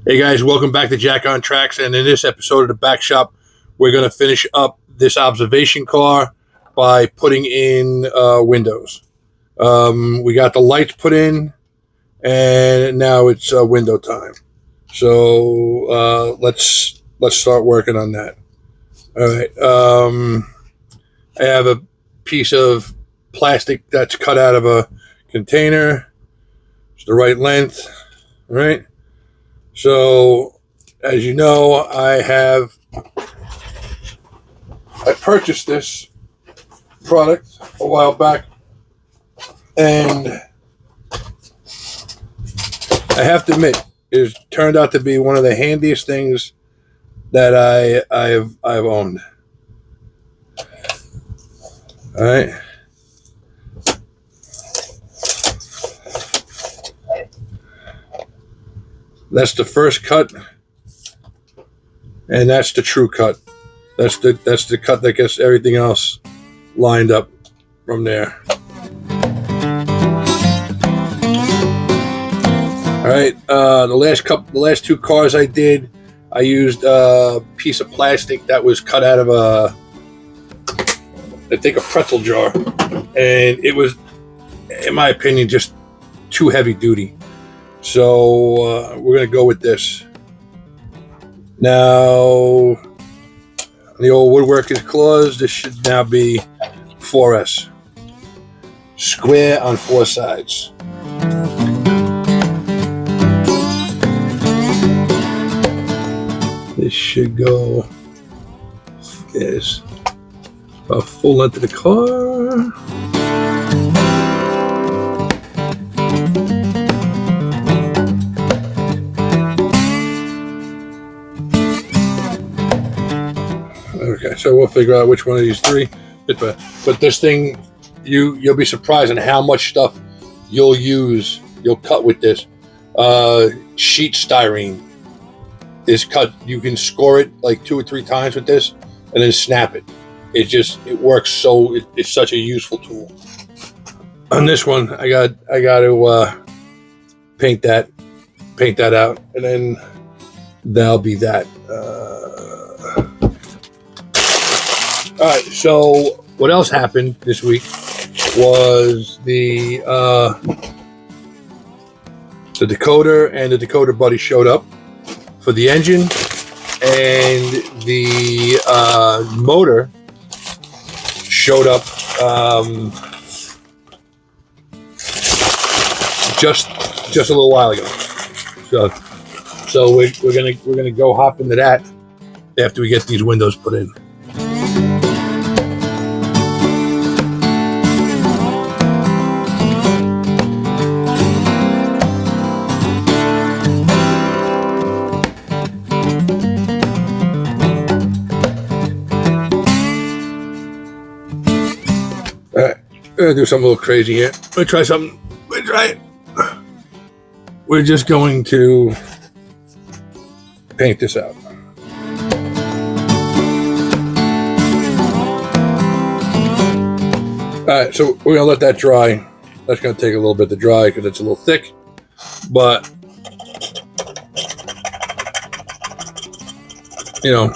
Hey guys, welcome back to Jack on Tracks, and in this episode of the Back Shop, we're going to finish up this observation car by putting in windows. We got the lights put in, and now it's window time. So let's start working on that. All right. I have a piece of plastic that's cut out of a container. It's the right length. All right. So, as you know, I purchased this product a while back, and I have to admit, it turned out to be one of the handiest things that I've owned. All right. That's the first cut, and that's the true cut. That's the cut that gets everything else lined up from there. All right, the last two cars I did, I used a piece of plastic that was cut out of a pretzel jar, and it was, in my opinion, just too heavy duty. So we're going to go with this. Now, the old woodwork is closed. This should now be 4S. Square on four sides. This should go is about full length of the car. Okay, so we'll figure out which one of these three. But this thing, you'll be surprised at how much stuff you'll cut with this. Sheet styrene is cut. You can score it like 2 or 3 times with this, and then snap it. It works so. It's such a useful tool. On this one, I got to paint that out, and then that'll be that. All right, so what else happened this week was the decoder and the Decoder Buddy showed up for the engine, and the motor showed up just a little while ago. So we're gonna go hop into that after we get these windows put in. We're gonna do something a little crazy here. We're gonna try something. We're just going to paint this out. All right, so we're gonna let that dry. That's gonna take a little bit to dry because it's a little thick, but you know,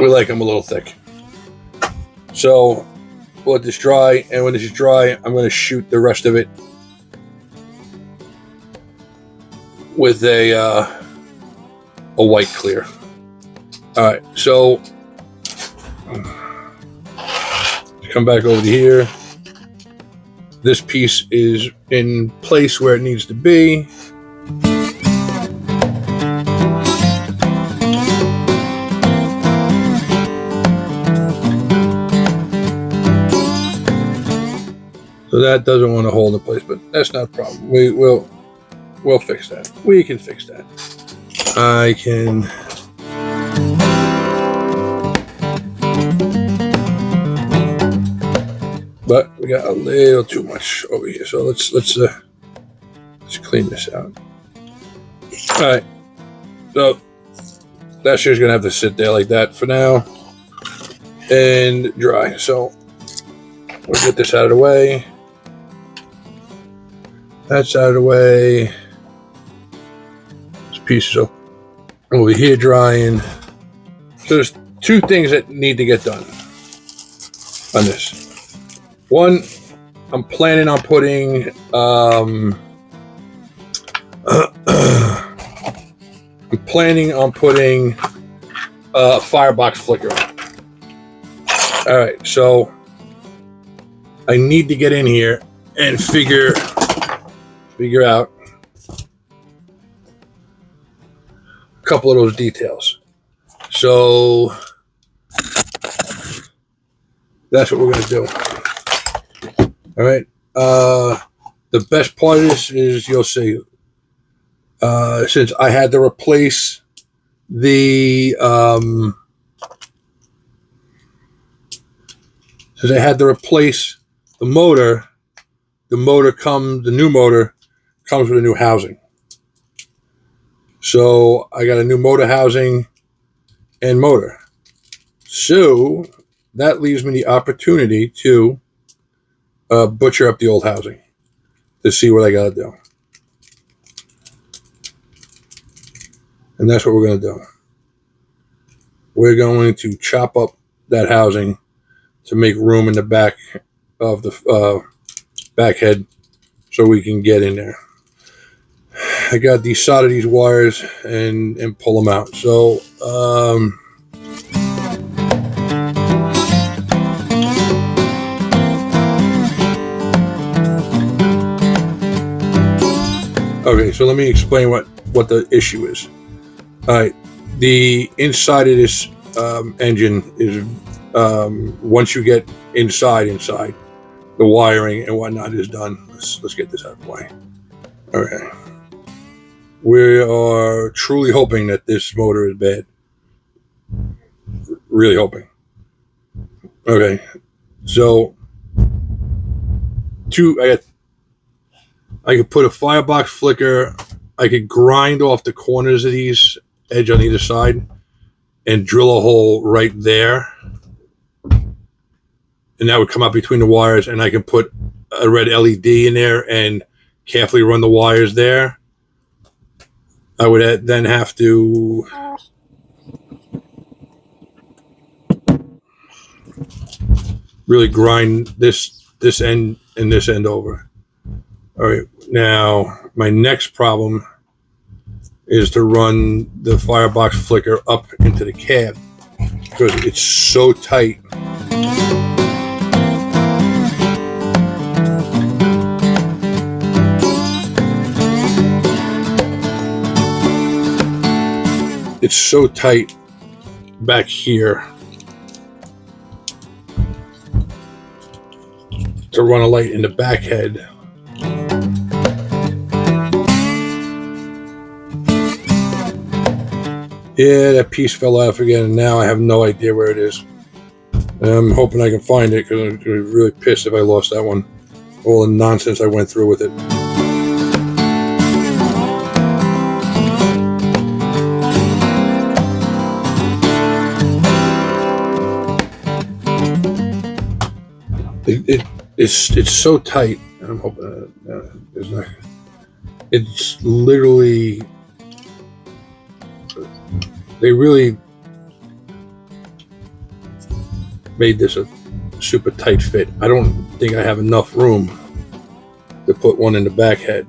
we like them a little thick. So we'll let this dry, and when this is dry, I'm going to shoot the rest of it with a white clear. All right, so come back over to here. This piece is in place where it needs to be. So that doesn't want to hold in place, but that's not a problem. We'll fix that. We can fix that. I can. But we got a little too much over here, so let's clean this out. All right. So that shit's gonna have to sit there like that for now and dry. So we'll get this out of the way. That's out of the way. pieces up over here drying. So there's two things that need to get done on this. One, I'm planning on putting a firebox flicker on. All right, so I need to get in here and figure out a couple of those details. So that's what we're going to do. All right. The best part of this is, you'll see, since I had to replace the motor, the new motor comes with a new housing. So I got a new motor housing and motor. So that leaves me the opportunity to butcher up the old housing to see what I got to do. And that's what we're going to do. We're going to chop up that housing to make room in the back of the back head so we can get in there. I got to desolder these wires and pull them out. So okay, so let me explain what the issue is. All right, the inside of this engine is once you get inside, the wiring and whatnot is done. Let's get this out of the way. Okay, we are truly hoping that this motor is bad. Really hoping. Okay, so I could put a firebox flicker. I could grind off the corners of these edge on either side and drill a hole right there, and that would come out between the wires, and I can put a red LED in there and carefully run the wires there. I would then have to really grind this end and this end over. All right, now my next problem is to run the firebox flicker up into the cab because it's so tight. It's so tight back here to run a light in the back head. Yeah, that piece fell off again, and now I have no idea where it is. I'm hoping I can find it because I'm really pissed if I lost that one. All the nonsense I went through with it. It's so tight. I'm hoping there's not. It's literally. They really made this a super tight fit. I don't think I have enough room to put one in the back head.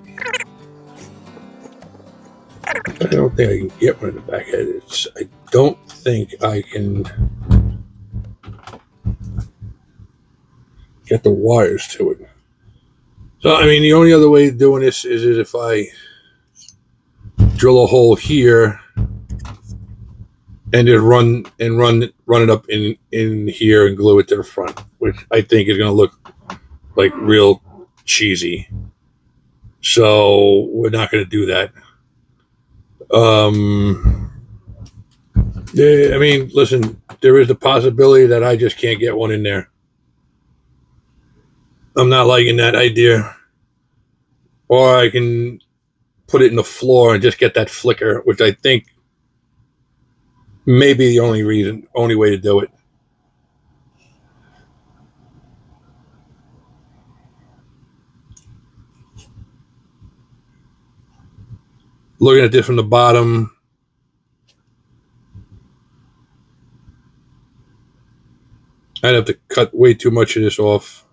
I don't think I can get one in the back head. I don't think I can get the wires to it. So, I mean, the only other way of doing this is if I drill a hole here and just run it up in here and glue it to the front, which I think is going to look like real cheesy. So we're not going to do that. Yeah, I mean, listen, there is the possibility that I just can't get one in there. I'm not liking that idea. Or I can put it in the floor and just get that flicker, which I think may be the only way to do it. Looking at this from the bottom, I'd have to cut way too much of this off.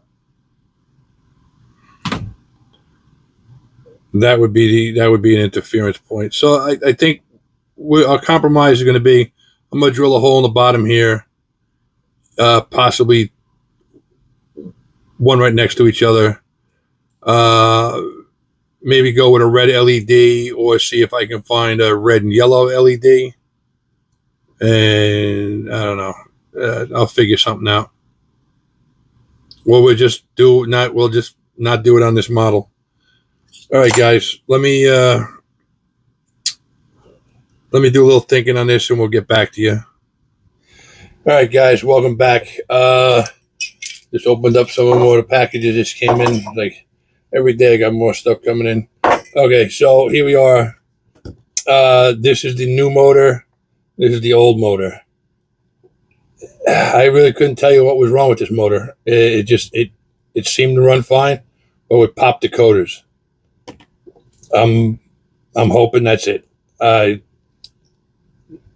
That would be an interference point. So I think our compromise is going to be, I'm going to drill a hole in the bottom here, possibly one right next to each other. Maybe go with a red LED, or see if I can find a red and yellow LED. And I don't know. I'll figure something out. We'll just not do it on this model. All right, guys. Let me do a little thinking on this, and we'll get back to you. All right, guys. Welcome back. Just opened up some more of the packages. Just came in. Like every day, I got more stuff coming in. Okay, so here we are. This is the new motor. This is the old motor. I really couldn't tell you what was wrong with this motor. It seemed to run fine, but with pop decoders. I'm hoping that's it. I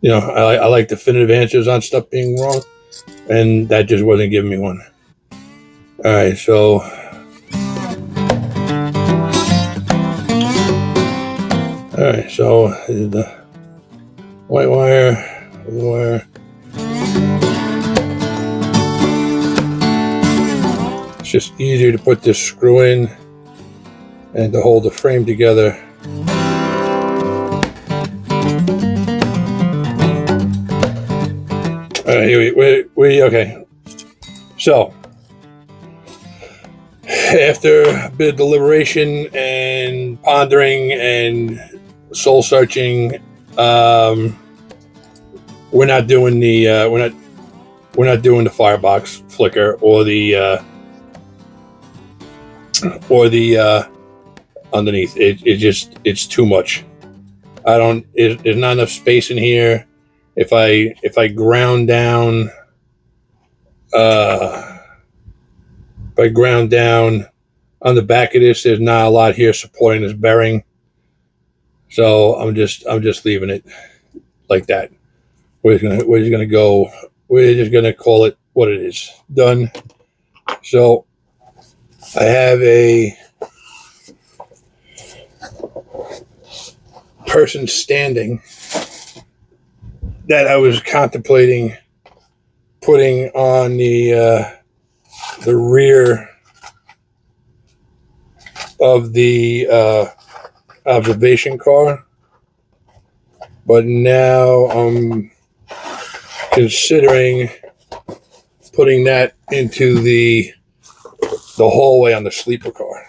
like definitive answers on stuff being wrong, and that just wasn't giving me one. All right, so this is the white wire, blue wire. It's just easier to put this screw in and to hold the frame together. All right, okay. So, after a bit of deliberation and pondering and soul searching, we're not doing the firebox flicker or the underneath. It's too much. There's not enough space in here. If I ground down on the back of this, there's not a lot here supporting this bearing. So I'm just leaving it like that. We're just gonna call it what it is. Done. So I have a person standing that I was contemplating putting on the rear of the observation car, but now I'm considering putting that into the hallway on the sleeper car,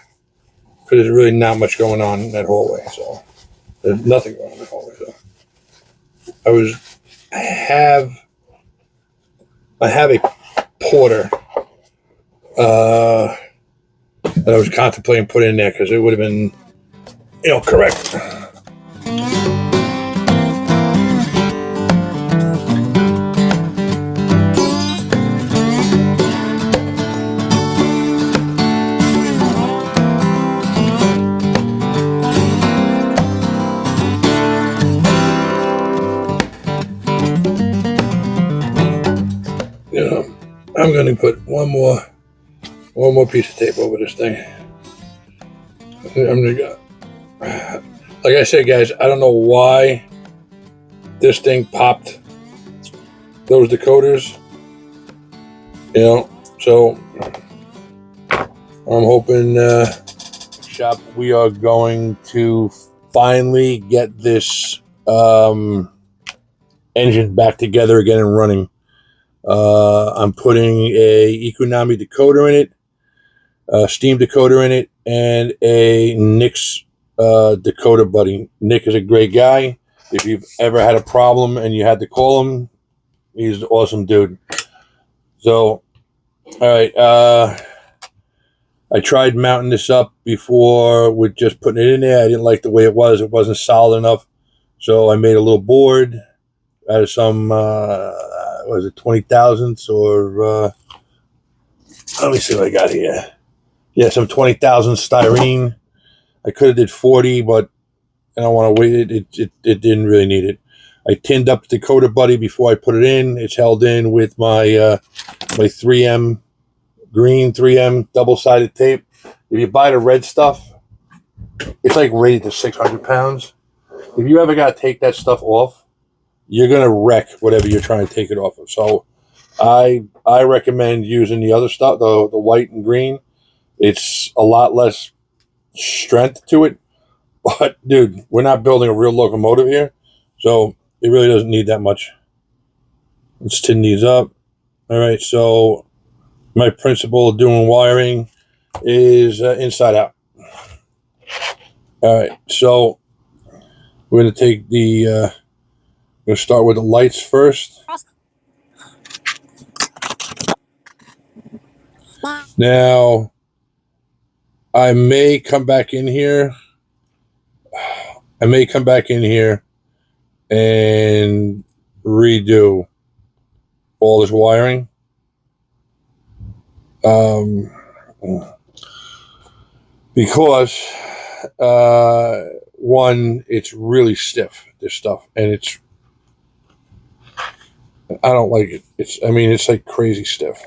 because there's really not much going on in that hallway. So there's nothing going on in the hallway. So I have a porter that I was contemplating putting in there, because it would have been, correct. I'm going to put one more piece of tape over this thing. I'm going to go. Like I said, guys, I don't know why this thing popped those decoders. So I'm hoping shop we are going to finally get this engine back together again and running. I'm putting a Economy decoder in it, a Steam decoder in it, and a Nick's Decoder Buddy. Nick is a great guy. If you've ever had a problem and you had to call him, he's an awesome dude. So, all right. I tried mounting this up before with just putting it in there. I didn't like the way it was. It wasn't solid enough. So I made a little board out of some, was it 20 thousandths or, let me see what I got here. Yeah, some 20,000 styrene. I could have did 40, but and I want to wait. It didn't really need it. I tinned up the Decoder Buddy before I put it in. It's held in with my my 3M green 3M double-sided tape. If you buy the red stuff, it's like rated to 600 pounds. If you ever got to take that stuff off, you're gonna wreck whatever you're trying to take it off of. So I recommend using the other stuff, the white and green. It's a lot less strength to it, but dude, we're not building a real locomotive here, so it really doesn't need that much. Let's tin these up. All right, so my principle of doing wiring is inside out. All right, so we're going to take the, we're going to start with the lights first. Now, I may come back in here. I may come back in here and redo all this wiring. Because one, it's really stiff, this stuff, and I don't like it. It's like crazy stiff.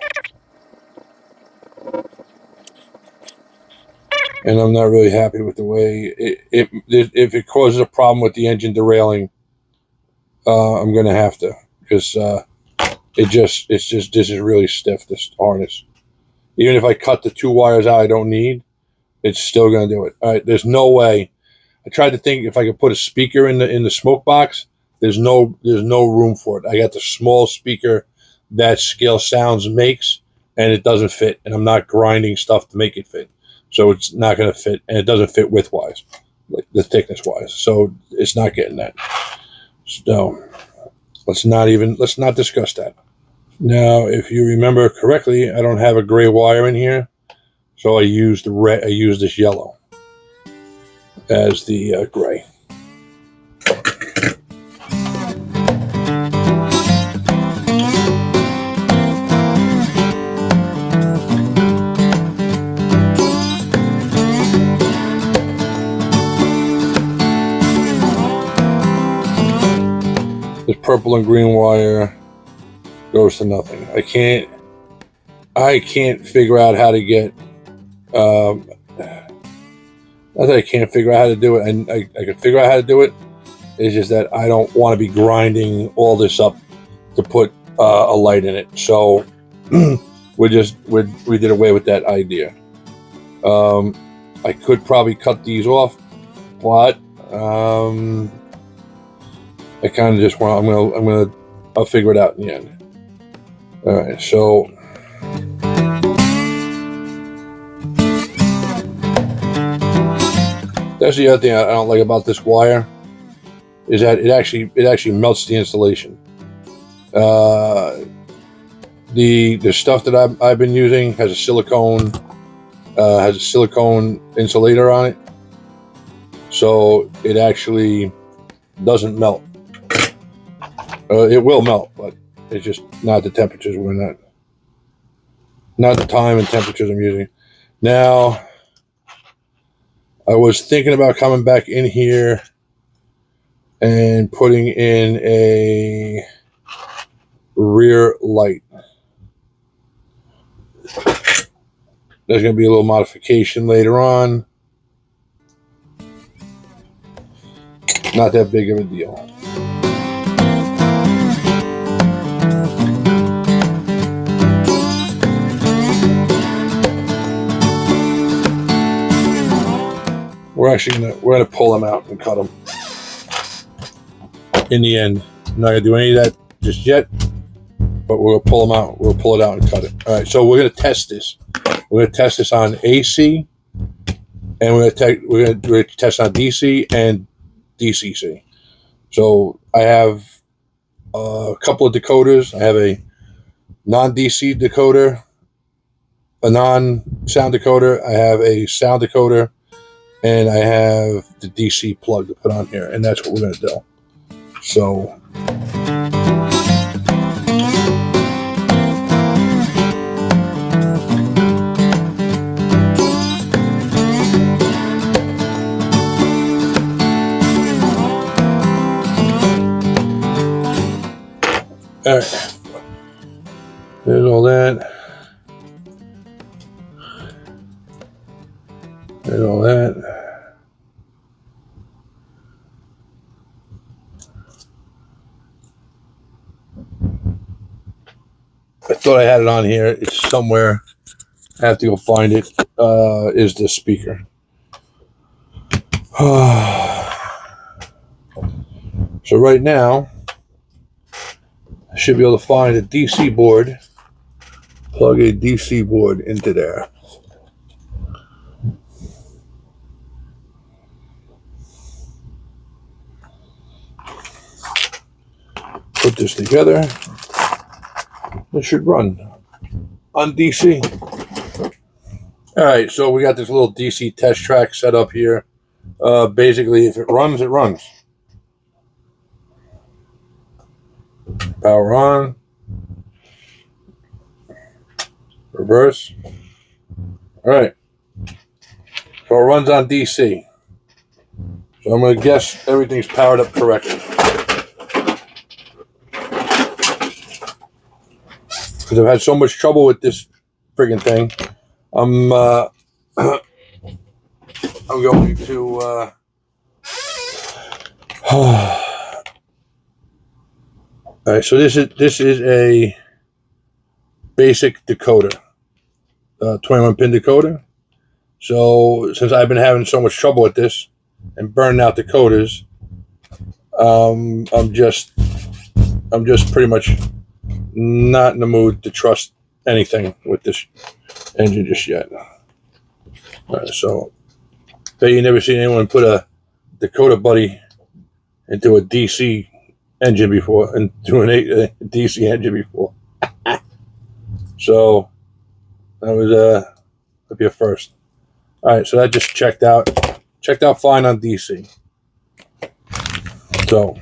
And I'm not really happy with the way if it causes a problem with the engine derailing, I'm gonna have to, because this is really stiff, this harness. Even if I cut the 2 wires out I don't need, it's still gonna do it. All right, there's no way. I tried to think if I could put a speaker in the smoke box. There's no room for it. I got the small speaker that Scale Sounds makes, and it doesn't fit. And I'm not grinding stuff to make it fit, so it's not going to fit, and it doesn't fit width wise, like the thickness wise. So it's not getting that. So let's not discuss that. Now, if you remember correctly, I don't have a gray wire in here, so I used red. I used this yellow as the gray. This purple and green wire goes to nothing. I can't figure out how to get. Not that I can't figure out how to do it, and I can figure out how to do it. It's just that I don't want to be grinding all this up to put a light in it. So we did away with that idea. I could probably cut these off, but I kind of just want. I'll figure it out in the end. All right, so. That's the other thing I don't like about this wire, is that it actually melts the insulation. The stuff that I've been using has a silicone insulator on it, so it actually doesn't melt. It will melt, but it's just not the temperatures we're not the time and temperatures I'm using. Now, I was thinking about coming back in here and putting in a rear light. There's going to be a little modification later on. Not that big of a deal. We're gonna pull them out and cut them in the end. I'm not gonna do any of that just yet, but we'll pull them out. We'll pull it out and cut it. All right, so we're gonna test this. We're gonna test this on AC, and we're gonna test on DC and DCC. So I have a couple of decoders. I have a non-DC decoder, a non-sound decoder. I have a sound decoder. And I have the DC plug to put on here, and that's what we're going to do. So, There's all that. There's all that. I thought I had it on here. It's somewhere. I have to go find it. Is the speaker. So right now, I should be able to find a DC board. Plug a DC board into there. Put this together. It should run on DC. All right, so we got this little DC test track set up here. Basically, if it runs, it runs. Power on. Reverse. All right. So it runs on DC. So I'm going to guess everything's powered up correctly. Because I've had so much trouble with this friggin' thing. I'm going to all right, so this is a basic decoder, 21-pin decoder. So since I've been having so much trouble with this and burning out decoders, I'm just pretty much not in the mood to trust anything with this engine just yet. All right, so bet you never seen anyone put a Decoder Buddy into a DC engine before, into a DC engine before. So that was that'd be a first. All right, so that just checked out fine on DC. So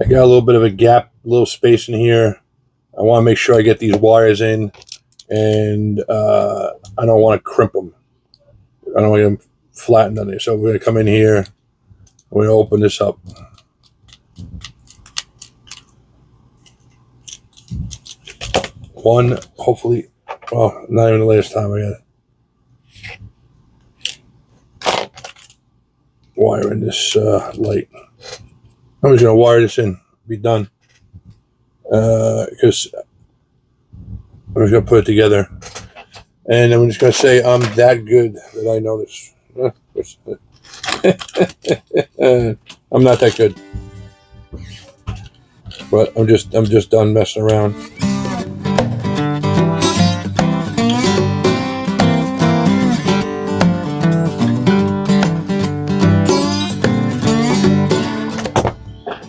I got a little bit of a gap, a little space in here. I want to make sure I get these wires in, and I don't want to crimp them. I don't want them flattened on there. So we're going to come in here. We're going to open this up. One, hopefully, oh, not even the last time I got it. Wire in this light. I'm just going to wire this in, be done. Because I'm just going to put it together. And I'm just going to say I'm that good that I know this. I'm not that good. But I'm just done messing around.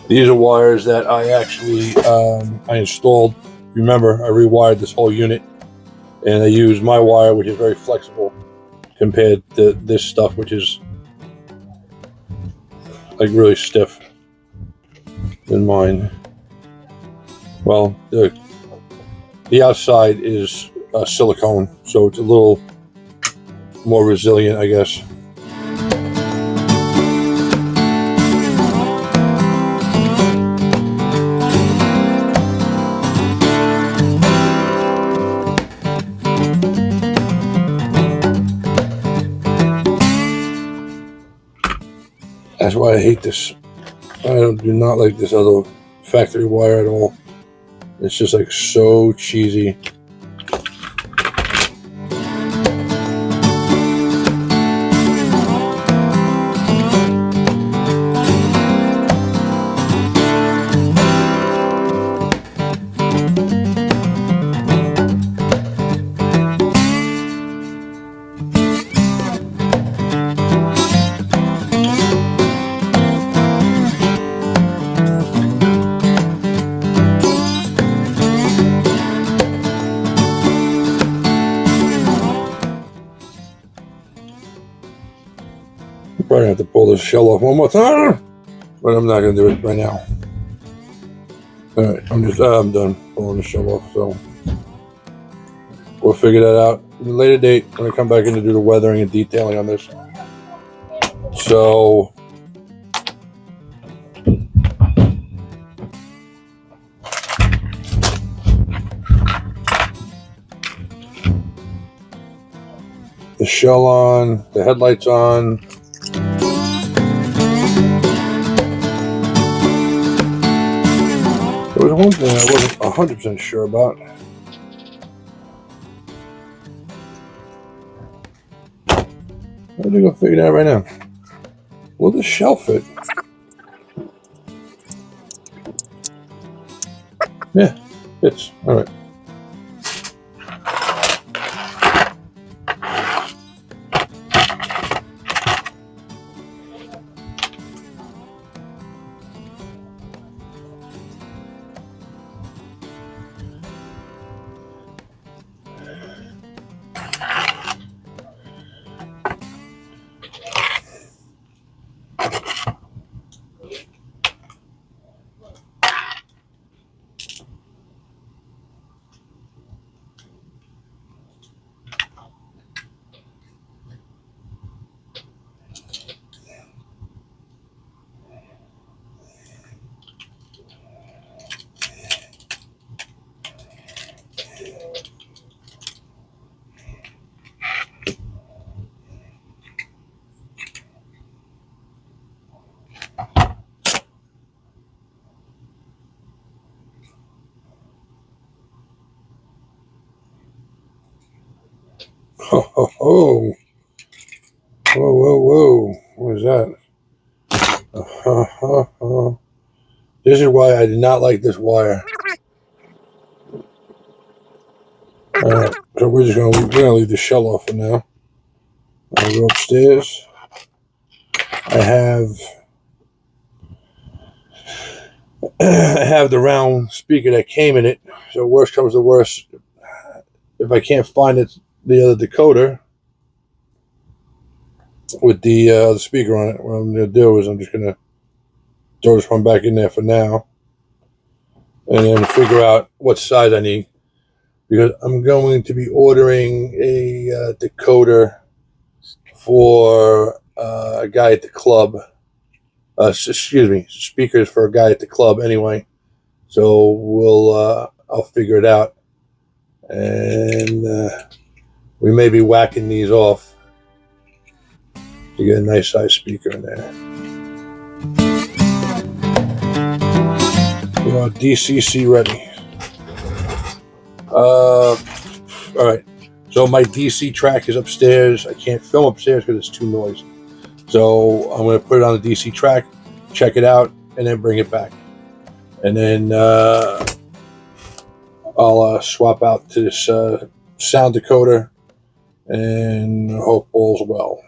These are wires that I actually I installed. Remember, I rewired this whole unit, and I use my wire, which is very flexible compared to this stuff, which is like really stiff than mine. Well, the outside is silicone, so it's a little more resilient, I guess. That's why I hate this. I do not like this other factory wire at all. It's just like so cheesy. Probably have to pull this shell off one more time, but I'm not going to do it right now. All right, I'm done pulling the shell off, so we'll figure that out at a later date when I come back in to do the weathering and detailing on this. So shell on, the headlights on. There was one thing I wasn't 100% sure about. I think I'll figure it out right now. Will the shell fit? Yeah, fits. All right. Ho, ho, ho. Whoa, whoa, whoa. What is that? This is why I did not like this wire. Alright, so we're gonna leave the shell off for now. I'll go upstairs. I have the round speaker that came in it. So worst comes to worst, if I can't find it, the other decoder with the speaker on it, what I'm gonna do is I'm just gonna throw this one back in there for now, and then figure out what size I need, because I'm going to be ordering a decoder for a guy at the club. Excuse me, speakers for a guy at the club anyway. So I'll figure it out, and we may be whacking these off to get a nice size speaker in there. We are DCC ready. All right. So my DC track is upstairs. I can't film upstairs because it's too noisy. So I'm going to put it on the DC track, check it out, and then bring it back. And then I'll swap out to this sound decoder and hope all's well.